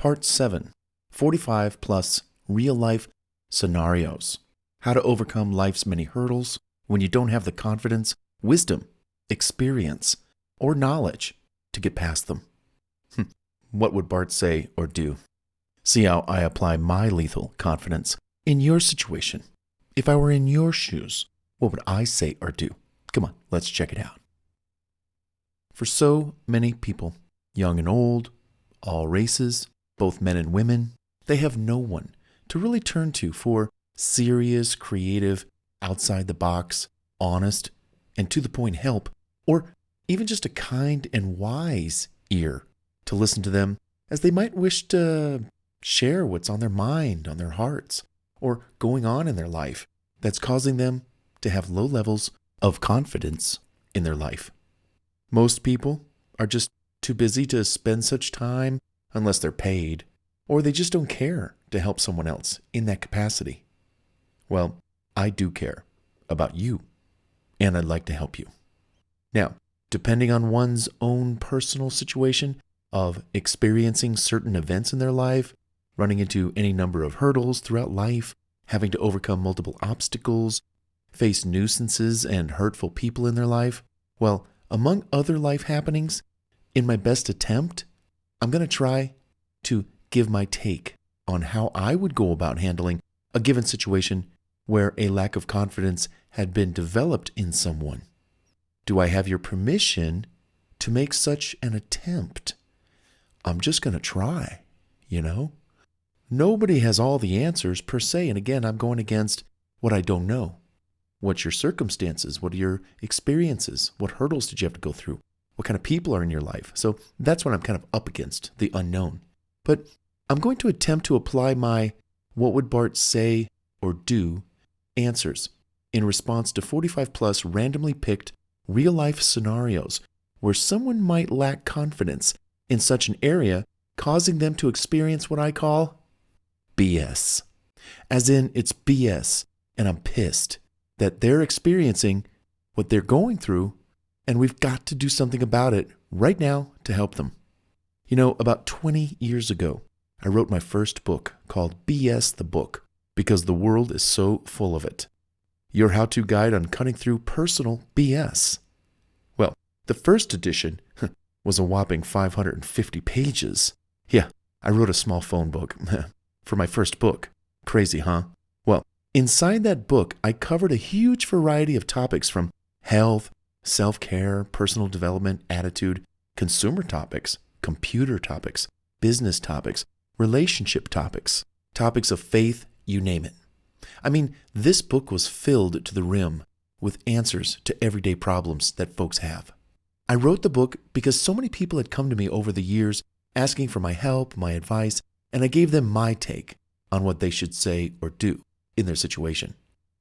Part 7, 45 plus real-life scenarios. How to overcome life's many hurdles when you don't have the confidence, wisdom, experience, or knowledge to get past them. What would Bart say or do? See how I apply my lethal confidence in your situation. If I were in your shoes, what would I say or do? Come on, let's check it out. For so many people, young and old, all races, both men and women, they have no one to really turn to for serious, creative, outside the box, honest, and to the point help, or even just a kind and wise ear to listen to them as they might wish to share what's on their mind, on their hearts, or going on in their life that's causing them to have low levels of confidence in their life. Most people are just too busy to spend such time unless they're paid, or they just don't care to help someone else in that capacity. Well, I do care about you, and I'd like to help you. Now, depending on one's own personal situation of experiencing certain events in their life, running into any number of hurdles throughout life, having to overcome multiple obstacles, face nuisances and hurtful people in their life, well, among other life happenings, in my best attempt, I'm going to try to give my take on how I would go about handling a given situation where a lack of confidence had been developed in someone. Do I have your permission to make such an attempt? I'm just going to try, Nobody has all the answers per se, and again, I'm going against what I don't know. What's your circumstances? What are your experiences? What hurdles did you have to go through? What kind of people are in your life? So that's what I'm kind of up against, the unknown. But I'm going to attempt to apply my what would Bart say or do answers in response to 45 plus randomly picked real life scenarios where someone might lack confidence in such an area, causing them to experience what I call BS. As in, it's BS, and I'm pissed that they're experiencing what they're going through, and we've got to do something about it right now to help them. About 20 years ago, I wrote my first book called BS the Book, because the world is so full of it. Your how-to guide on cutting through personal BS. Well, the first edition was a whopping 550 pages. Yeah, I wrote a small phone book for my first book. Crazy, huh? Well, inside that book, I covered a huge variety of topics from health, self-care, personal development, attitude, consumer topics, computer topics, business topics, relationship topics, topics of faith, you name it. I mean, this book was filled to the rim with answers to everyday problems that folks have. I wrote the book because so many people had come to me over the years asking for my help, my advice, and I gave them my take on what they should say or do in their situation.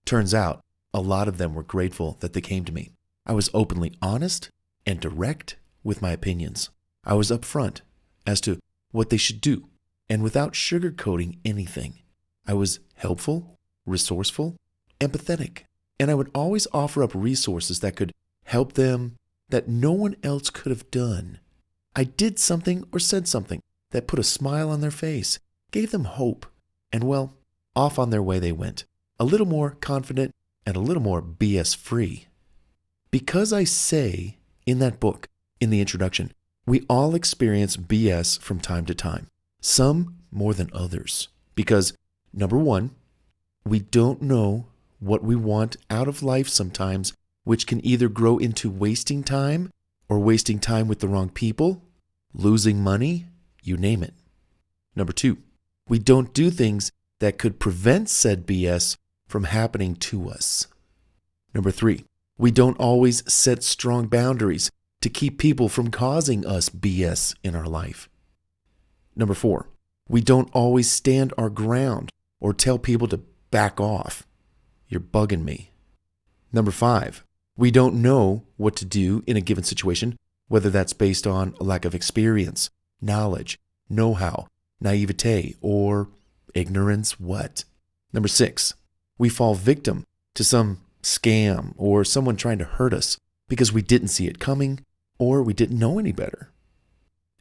Turns out, a lot of them were grateful that they came to me. I was openly honest and direct with my opinions. I was upfront as to what they should do, and without sugarcoating anything. I was helpful, resourceful, empathetic, and I would always offer up resources that could help them that no one else could have done. I did something or said something that put a smile on their face, gave them hope, and well, off on their way they went, a little more confident and a little more BS-free. Because I say in that book, in the introduction, we all experience BS from time to time, some more than others, because number one, we don't know what we want out of life sometimes, which can either grow into wasting time or wasting time with the wrong people, losing money, you name it. Number two, we don't do things that could prevent said BS from happening to us. Number three, we don't always set strong boundaries to keep people from causing us BS in our life. Number four, we don't always stand our ground or tell people to back off. You're bugging me. Number five, we don't know what to do in a given situation, whether that's based on a lack of experience, knowledge, know-how, naivete, or ignorance what? Number six, we fall victim to some scam or someone trying to hurt us because we didn't see it coming or we didn't know any better.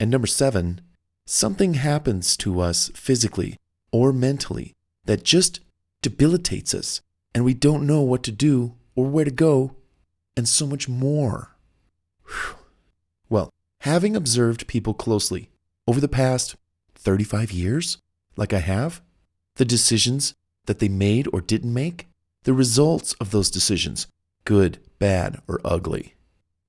And number seven, something happens to us physically or mentally that just debilitates us, and we don't know what to do or where to go, and so much more. Whew. Well, having observed people closely over the past 35 years, like I have, the decisions that they made or didn't make, the results of those decisions, good, bad, or ugly,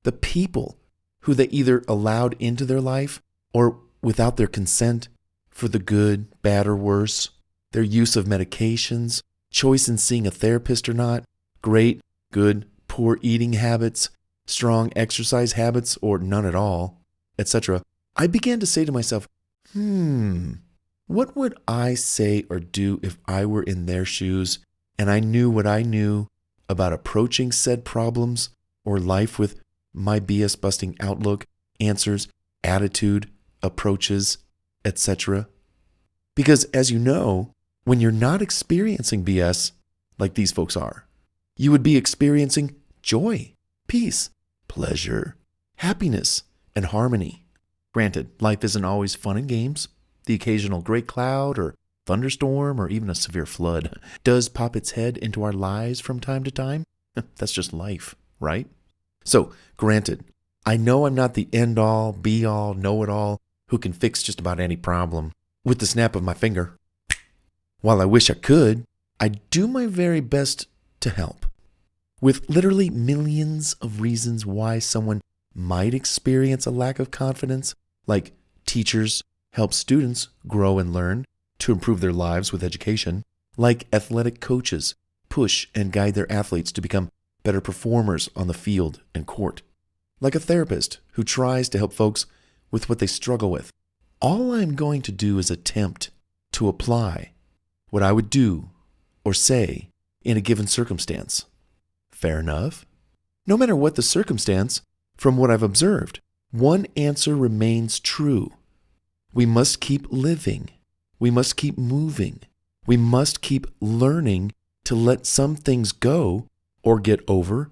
the people who they either allowed into their life or without their consent for the good, bad, or worse, their use of medications, choice in seeing a therapist or not, great, good, poor eating habits, strong exercise habits, or none at all, etc., I began to say to myself, what would I say or do if I were in their shoes and I knew what I knew about approaching said problems or life with my BS-busting outlook, answers, attitude, approaches, etc.? Because as you know, when you're not experiencing BS like these folks are, you would be experiencing joy, peace, pleasure, happiness, and harmony. Granted, life isn't always fun and games. The occasional great cloud or thunderstorm or even a severe flood does pop its head into our lives from time to time. That's just life, right? So, granted, I know I'm not the end-all, be-all, know-it-all who can fix just about any problem with the snap of my finger. While I wish I could, I do my very best to help. With literally millions of reasons why someone might experience a lack of confidence, like teachers help students grow and learn to improve their lives with education, like athletic coaches push and guide their athletes to become better performers on the field and court, like a therapist who tries to help folks with what they struggle with. All I'm going to do is attempt to apply what I would do or say in a given circumstance. Fair enough? No matter what the circumstance, from what I've observed, one answer remains true. We must keep living. We must keep moving. We must keep learning to let some things go or get over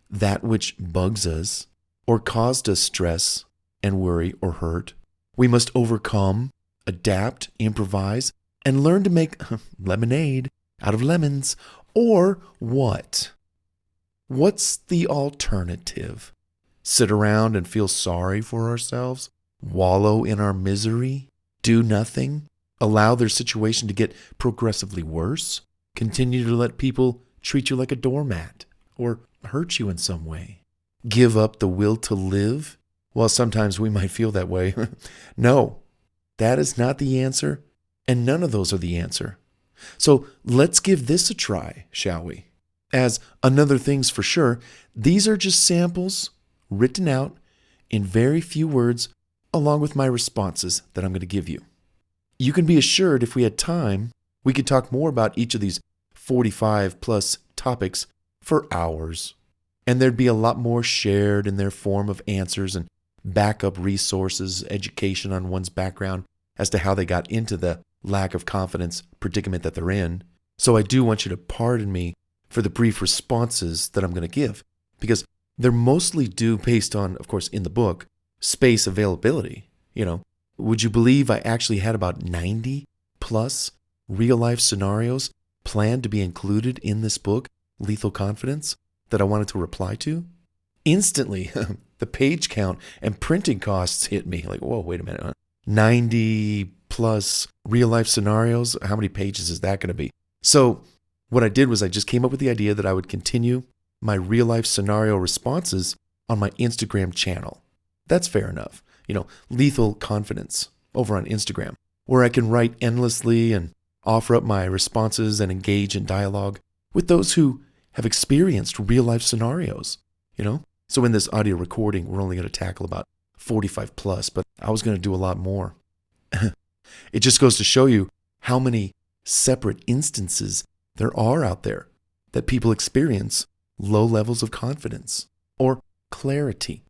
that which bugs us or caused us stress and worry or hurt. We must overcome, adapt, improvise, and learn to make lemonade out of lemons. Or what? What's the alternative? Sit around and feel sorry for ourselves? Wallow in our misery? Do nothing? Allow their situation to get progressively worse? Continue to let people treat you like a doormat or hurt you in some way? Give up the will to live? Well, sometimes we might feel that way. No, that is not the answer, and none of those are the answer. So let's give this a try, shall we? As another thing's for sure, these are just samples written out in very few words along with my responses that I'm going to give you. You can be assured if we had time, we could talk more about each of these 45 plus topics for hours. And there'd be a lot more shared in their form of answers and backup resources, education on one's background as to how they got into the lack of confidence predicament that they're in. So I do want you to pardon me for the brief responses that I'm going to give, because they're mostly due based on, of course, in the book, space availability. Would you believe I actually had about 90 plus real life scenarios planned to be included in this book, Lethal Confidence, that I wanted to reply to? Instantly, the page count and printing costs hit me. Like, whoa, wait a minute. 90 plus real life scenarios? How many pages is that going to be? So what I did was I just came up with the idea that I would continue my real life scenario responses on my Instagram channel. That's fair enough. Lethal Confidence over on Instagram, where I can write endlessly and offer up my responses and engage in dialogue with those who have experienced real life scenarios, So in this audio recording, we're only going to tackle about 45 plus, but I was going to do a lot more. It just goes to show you how many separate instances there are out there that people experience low levels of confidence or clarity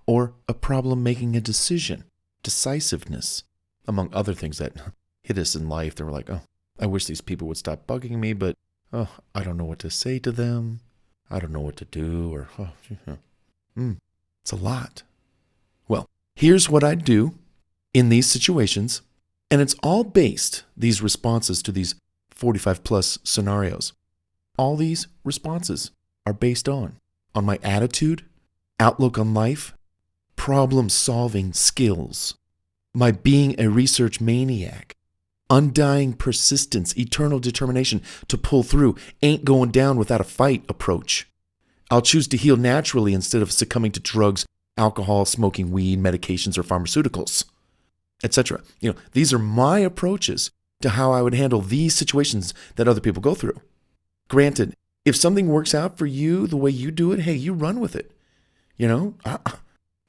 or a problem making a decision, decisiveness, among other things that hit us in life. They were like, oh, I wish these people would stop bugging me, but I don't know what to say to them. I don't know what to do, or it's a lot. Well, here's what I'd do in these situations. And it's all based, these responses to these 45 plus scenarios. All these responses are based on my attitude, outlook on life, problem-solving skills, my being a research maniac, undying persistence, eternal determination to pull through, ain't going down without a fight approach. I'll choose to heal naturally instead of succumbing to drugs, alcohol, smoking weed, medications, or pharmaceuticals, etc. These are my approaches to how I would handle these situations that other people go through. Granted, if something works out for you the way you do it, hey, you run with it.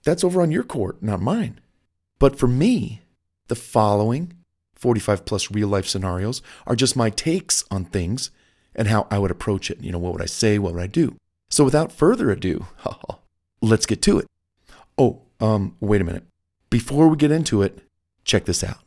That's over on your court, not mine. But for me, the following 45 plus real life scenarios are just my takes on things and how I would approach it. What would I say? What would I do? So without further ado, let's get to it. Wait a minute. Before we get into it, check this out.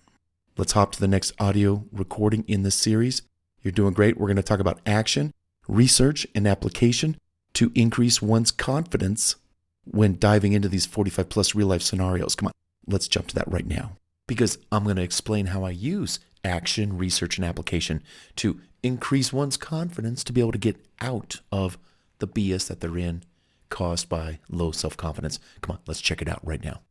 Let's hop to the next audio recording in this series. You're doing great. We're going to talk about action, research, and application to increase one's confidence when diving into these 45 plus real life scenarios. Come on, let's jump to that right now, because I'm going to explain how I use action, research, and application to increase one's confidence to be able to get out of the BS that they're in caused by low self-confidence. Come on, let's check it out right now.